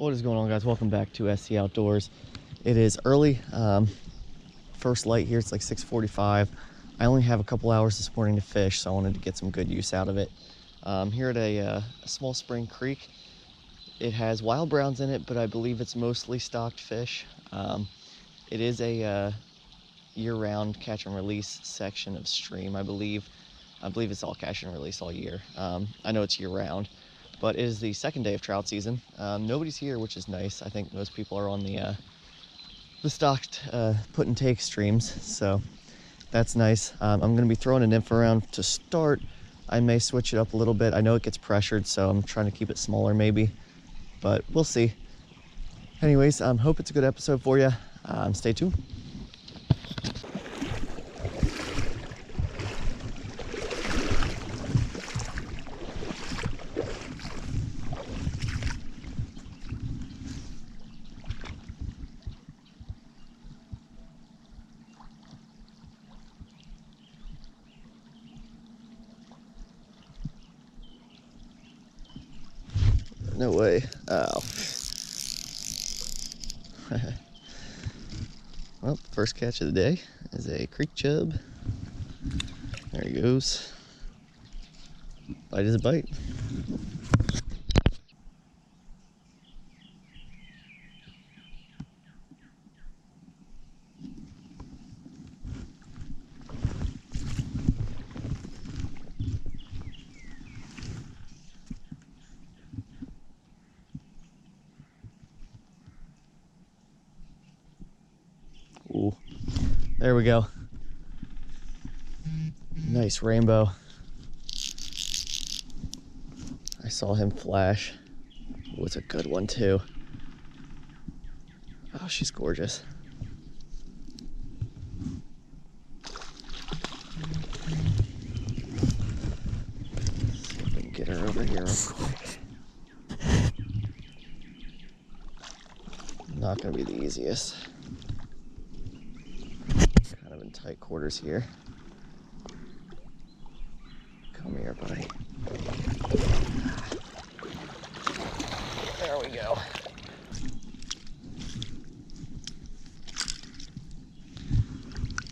What is going on, guys? Welcome back to SC Outdoors. It is early, first light here. It's like 6:45. I only have a couple hours this morning to fish, so I wanted to get some good use out of it. Here at a small spring creek. It has wild browns in it, but I believe it's mostly stocked fish. It is a year-round catch and release section of stream, I believe. I believe it's all catch and release all year. I know it's year-round. But it is the second day of trout season. Nobody's here, which is nice. I think most people are on the stocked put and take streams, so that's nice. I'm going to be throwing a nymph around to start. I may switch it up a little bit. I know it gets pressured, so I'm trying to keep it smaller maybe, but we'll see. Anyways, hope it's a good episode for you. Stay tuned. No way. Oh. Well, first catch of the day is a creek chub. There he goes. Bite is a bite. Ooh, there we go. Nice rainbow. I saw him flash. Ooh, it's a good one too. Oh, she's gorgeous. See if we can get her over here real quick. Not gonna be the easiest. Kind of in tight quarters here. Come here, buddy. There we go.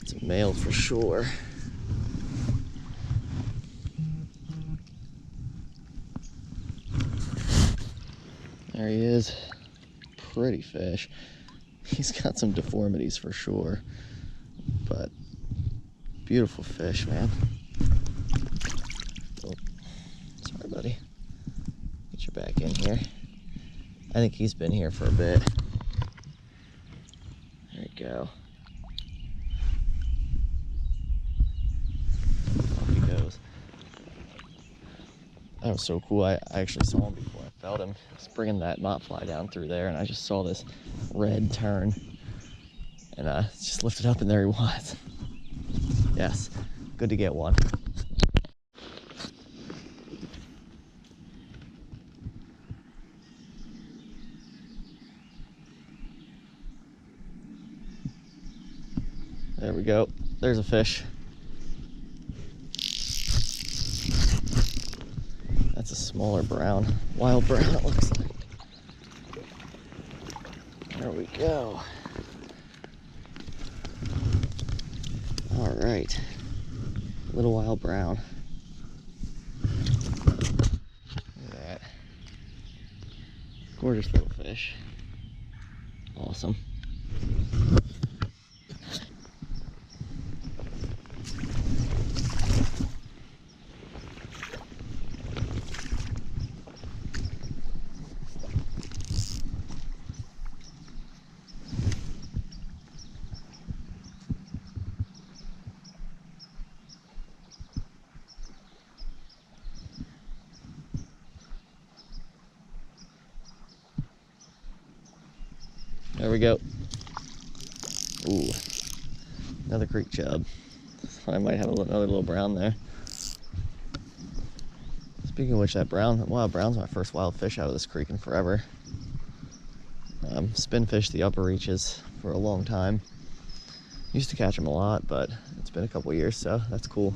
It's a male for sure. There he is. Pretty fish. He's got some deformities for sure, but beautiful fish, man. Oh, sorry, buddy. Get you back in here. I think he's been here for a bit. There you go. Off he goes. That was so cool. I actually saw him before I felt him. I was bringing that mop fly down through there, and I just saw this red turn. And just lifted up, and there he was. Yes, good to get one. There we go. There's a fish. That's a smaller brown, wild brown it looks like. There we go. All right, little wild brown. Look at that. Gorgeous little fish. Awesome. There we go. Ooh, another creek chub. I might have another little brown there. Speaking of which, that wild brown's my first wild fish out of this creek in forever. Spin fished the upper reaches for a long time. Used to catch them a lot, but it's been a couple years, so that's cool.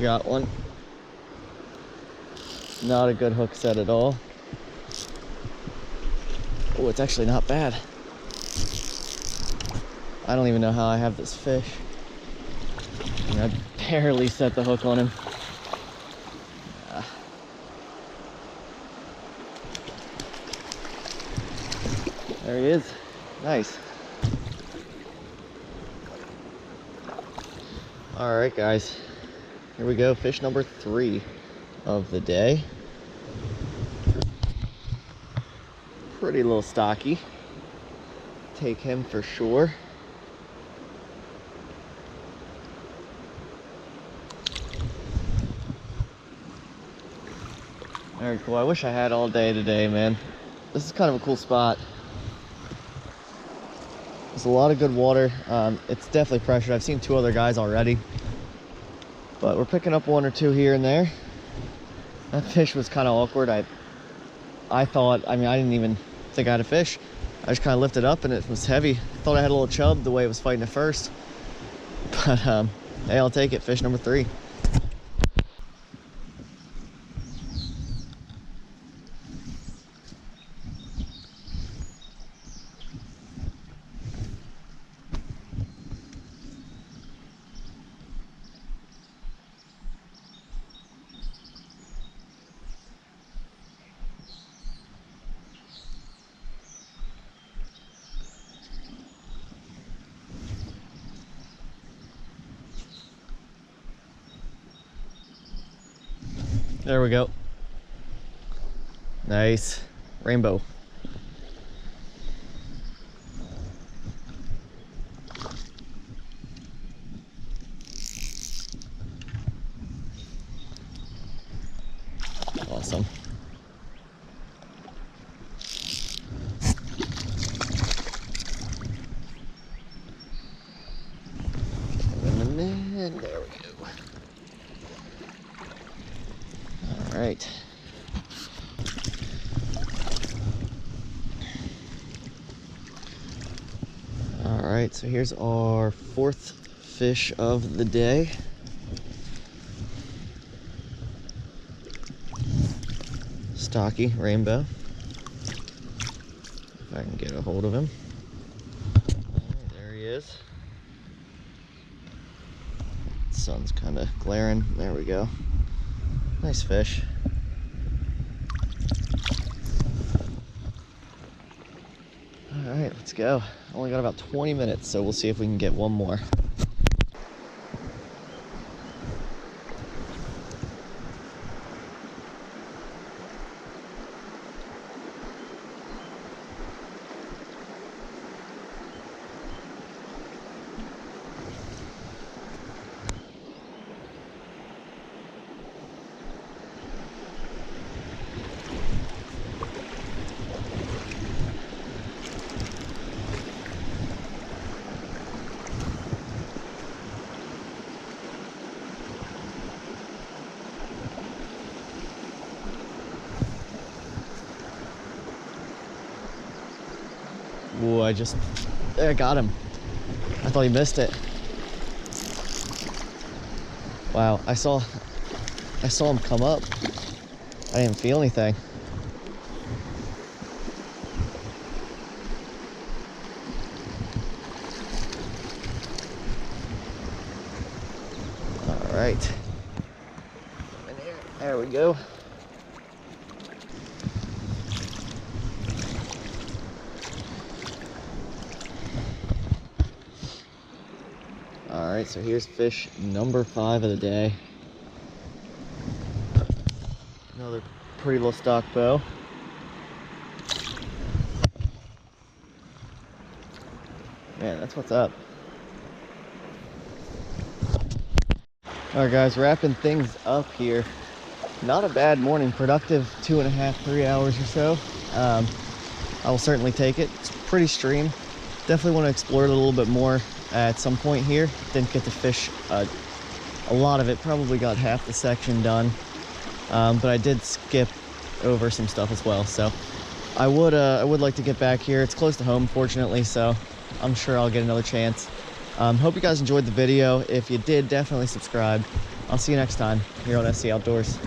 We got one. Not a good hook set at all. Oh, it's actually not bad. I don't even know how I have this fish. I mean, I barely set the hook on him. There he is. Nice. All right, guys. Here we go. Fish number 3 of the day. Pretty little stocky. Take him for sure. Very cool. I wish I had all day today, man. This is kind of a cool spot. There's a lot of good water. It's definitely pressured. I've seen 2 other guys already, but we're picking up 1 or 2 here and there. That fish was kind of awkward. I thought, I mean, I didn't even think I had a fish. I just kind of lifted up and it was heavy. Thought I had a little chub the way it was fighting at first, but hey, I'll take it. Fish number 3. There we go. Nice. Rainbow. Awesome. And there we go. All right. All right, so here's our 4th fish of the day. Stocky rainbow. If I can get a hold of him. Right, there he is. Sun's kind of glaring. There we go. Nice fish. All right, let's go. Only got about 20 minutes, so we'll see if we can get 1 more. Ooh, I got him. I thought he missed it. Wow, I saw him come up. I didn't feel anything. All right. There we go. All right, so here's fish number 5 of the day. Another pretty little stock bow. Man, that's what's up. All right, guys, wrapping things up here. Not a bad morning, productive 2.5, 3 hours or so. I will certainly take it. It's pretty stream. Definitely want to explore it a little bit more at some point here. Didn't get to fish a lot of it. Probably got half the section done, but I did skip over some stuff as well. So I would like to get back here. It's close to home, fortunately, so I'm sure I'll get another chance. Hope you guys enjoyed the video. If you did, definitely subscribe. I'll see you next time here on SC Outdoors.